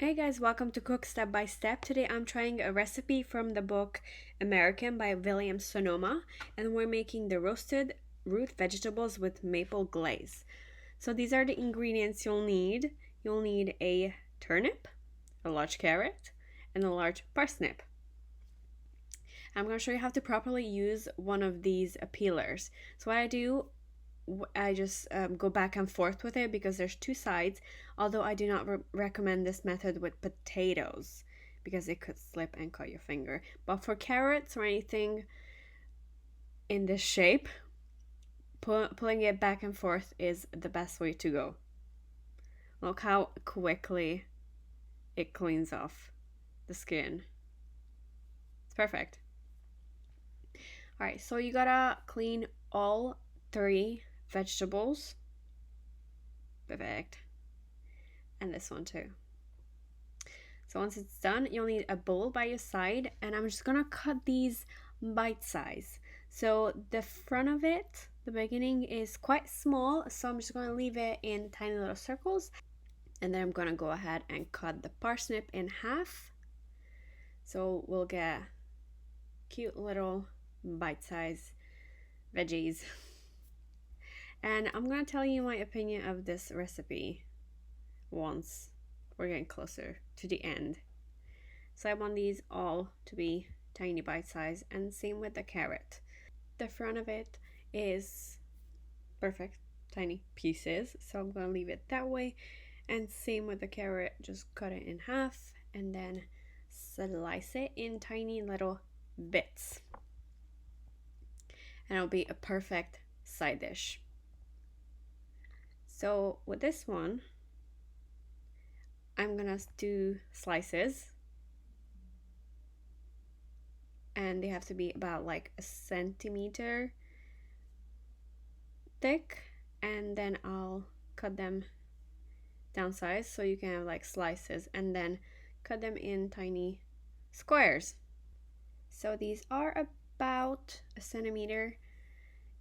Hey guys, welcome to Cook Step by Step. Today I'm trying a recipe from the book American by William Sonoma, and we're making the roasted root vegetables with maple glaze. So these are the ingredients you'll need. You'll need a turnip, a large carrot, and a large parsnip. I'm going to show you how to properly use one of these peelers. So what I do, I just go back and forth with it because there's two sides, although I do not recommend this method with potatoes because it could slip and cut your finger. But for carrots or anything in this shape, pulling it back and forth is the best way to go. Look how quickly it cleans off the skin. It's perfect. Alright, so you gotta clean all three vegetables. Perfect. And this one too. So once it's done, you'll need a bowl by your side, and I'm just gonna cut these bite size. So the front of it, the beginning, is quite small, so I'm just gonna leave it in tiny little circles, and then I'm gonna go ahead and cut the parsnip in half. So we'll get cute little bite size veggies. And I'm gonna tell you my opinion of this recipe once we're getting closer to the end. So I want these all to be tiny bite size, and same with the carrot. The front of it is perfect tiny pieces, so I'm gonna leave it that way, and same with the carrot, just cut it in half and then slice it in tiny little bits, and it'll be a perfect side dish. So with this one, I'm gonna do slices, and they have to be about like a centimeter thick, and then I'll cut them down size so you can have like slices, and then cut them in tiny squares. So these are about a centimeter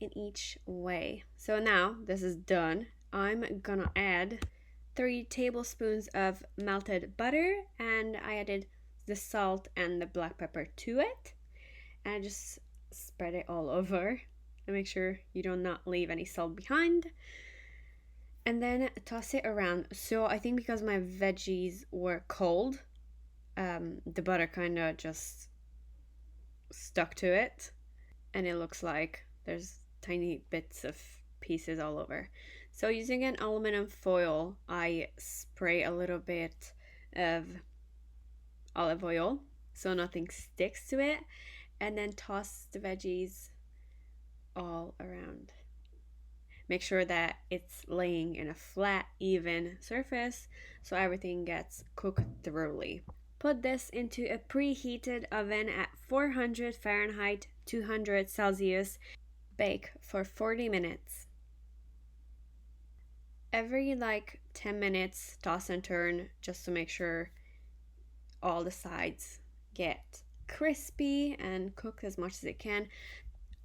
in each way. So now this is done. I'm gonna add 3 tablespoons of melted butter, and I added the salt and the black pepper to it, and I just spread it all over and make sure you do not leave any salt behind, and then toss it around. So I think because my veggies were cold, the butter kind of just stuck to it, and it looks like there's tiny bits of pieces all over. So using an aluminum foil, I spray a little bit of olive oil so nothing sticks to it, and then toss the veggies all around. Make sure that it's laying in a flat, even surface so everything gets cooked thoroughly. Put this into a preheated oven at 400 Fahrenheit, 200 Celsius. Bake for 40 minutes. Every 10 minutes, toss and turn just to make sure all the sides get crispy and cooked as much as it can.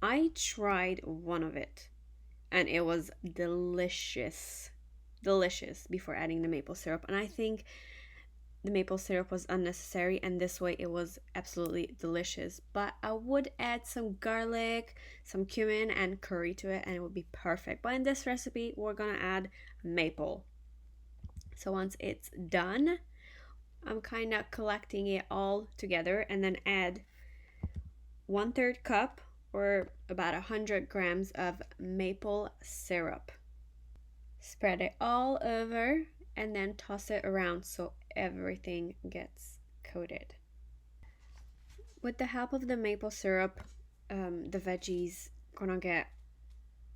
I tried one of it, and it was delicious before adding the maple syrup, and I think the maple syrup was unnecessary, and this way it was absolutely delicious. But I would add some garlic, some cumin, and curry to it, and it would be perfect. But in this recipe, we're gonna add maple. So once it's done, I'm kind of collecting it all together, and then add 1/3 cup or about 100 grams of maple syrup. Spread it all over and then toss it around so everything gets coated. With the help of the maple syrup, the veggies gonna get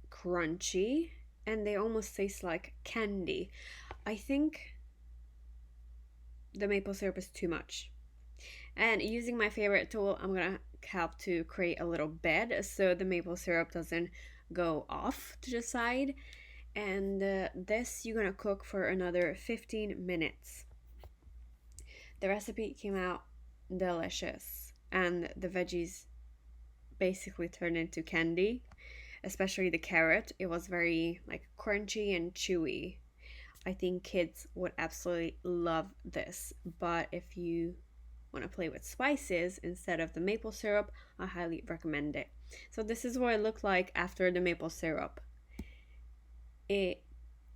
crunchy, and they almost taste like candy. I think the maple syrup is too much. And using my favorite tool, I'm gonna help to create a little bed so the maple syrup doesn't go off to the side. And this you're gonna cook for another 15 minutes. The recipe came out delicious, and the veggies basically turned into candy, especially the carrot. It was very crunchy and chewy. I think kids would absolutely love this. But if you want to play with spices instead of the maple syrup, I highly recommend it. So this is what it looked like after the maple syrup. It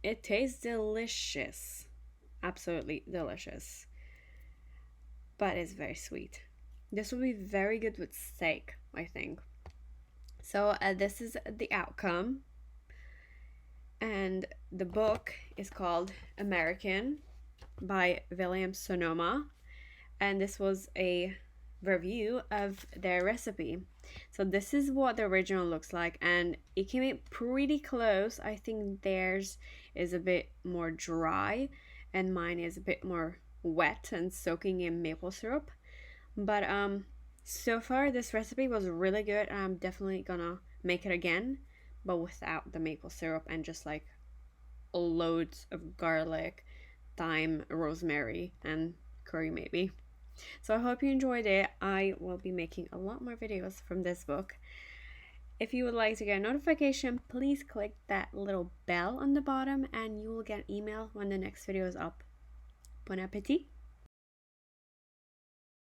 it tastes delicious. Absolutely delicious. But it's very sweet. This will be very good with steak, I think. So this is the outcome. And the book is called American by William Sonoma. And this was a review of their recipe. So this is what the original looks like, and it came in pretty close. I think theirs is a bit more dry and mine is a bit more wet and soaking in maple syrup. But so far this recipe was really good, and I'm definitely gonna make it again, but without the maple syrup and just like loads of garlic, thyme, rosemary, and curry maybe. So I hope you enjoyed it. I will be making a lot more videos from this book. If you would like to get a notification, please click that little bell on the bottom and you will get an email when the next video is up. Bon appetit!